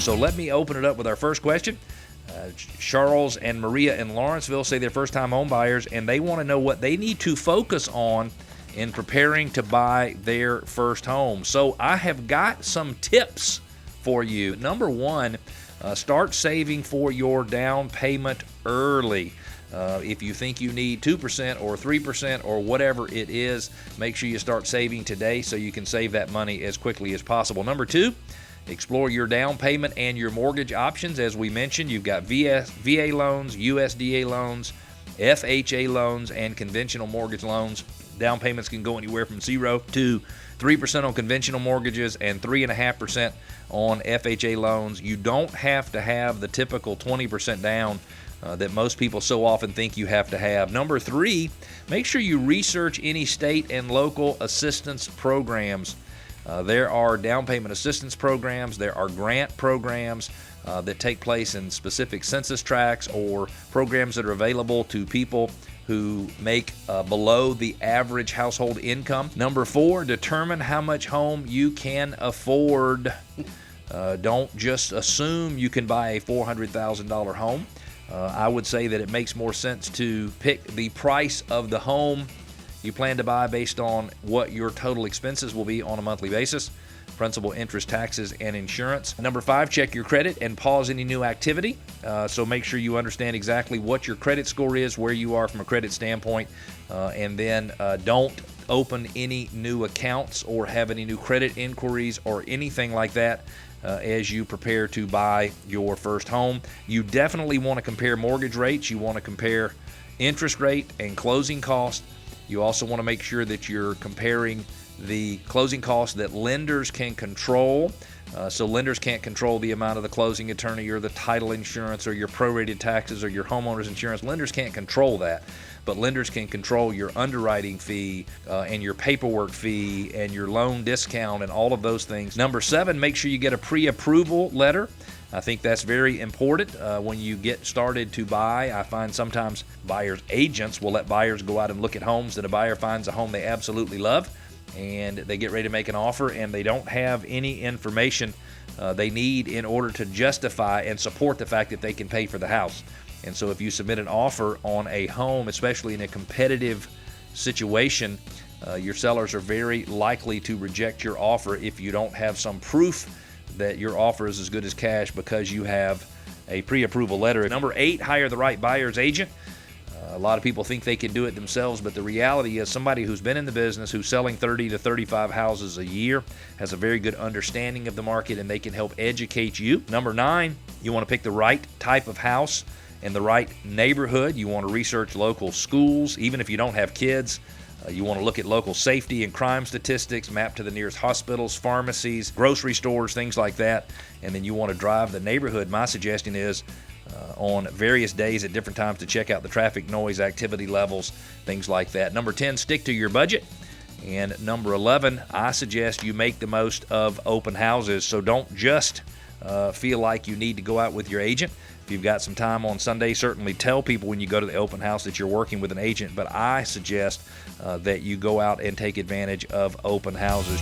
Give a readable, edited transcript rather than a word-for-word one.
So let me open it up with our first question. Charles and Maria in Lawrenceville say they're first-time home buyers, and they want to know what they need to focus on in preparing to buy their first home. So I have got some tips for you. Number one, start saving for your down payment early. If you think you need 2% or 3% or whatever it is, make sure you start saving today so you can save that money as quickly as possible. Number two, explore your down payment and your mortgage options. As we mentioned, you've got VA loans, USDA loans, FHA loans, and conventional mortgage loans. Down payments can go anywhere from 0 to 3% on conventional mortgages and 3.5% on FHA loans. You don't have to have the typical 20% down that most people so often think you have to have. Number three, make sure you research any state and local assistance programs. There are down payment assistance programs. There are grant programs that take place in specific census tracts or programs that are available to people who make below the average household income. Number four, determine how much home you can afford. Don't just assume you can buy a $400,000 home. I would say that it makes more sense to pick the price of the home you plan to buy based on what your total expenses will be on a monthly basis: principal, interest, taxes, and insurance. Number five, check your credit and pause any new activity. So make sure you understand exactly what your credit score is, where you are from a credit standpoint, and then don't open any new accounts or have any new credit inquiries or anything like that as you prepare to buy your first home. You definitely want to compare mortgage rates. You want to compare interest rate and closing cost. You also want to make sure that you're comparing the closing costs that lenders can control. So lenders can't control the amount of the closing attorney or the title insurance or your prorated taxes or your homeowner's insurance. Lenders can't control that, but lenders can control your underwriting fee and your paperwork fee and your loan discount and all of those things. Number seven, make sure you get a pre-approval letter. I think that's very important when you get started to buy. I find sometimes buyers' agents will let buyers go out and look at homes that a buyer finds a home they absolutely love, and they get ready to make an offer, and they don't have any information they need in order to justify and support the fact that they can pay for the house. And so if you submit an offer on a home, especially in a competitive situation, your sellers are very likely to reject your offer if you don't have some proof that your offer is as good as cash because you have a pre-approval letter. Number eight, hire the right buyer's agent. A lot of people think they can do it themselves, but the reality is somebody who's been in the business, who's selling 30 to 35 houses a year, has a very good understanding of the market, and they can help educate you. Number nine, you want to pick the right type of house in the right neighborhood. You want to research local schools, even if you don't have kids. You want to look at local safety and crime statistics, map to the nearest hospitals, pharmacies, grocery stores, things like that. And then you want to drive the neighborhood. My suggestion is on various days at different times to check out the traffic, noise, activity levels, things like that. Number 10, stick to your budget. And number 11, I suggest you make the most of open houses. So don't just feel like you need to go out with your agent. If you've got some time on Sunday, certainly tell people when you go to the open house that you're working with an agent. But I suggest that you go out and take advantage of open houses.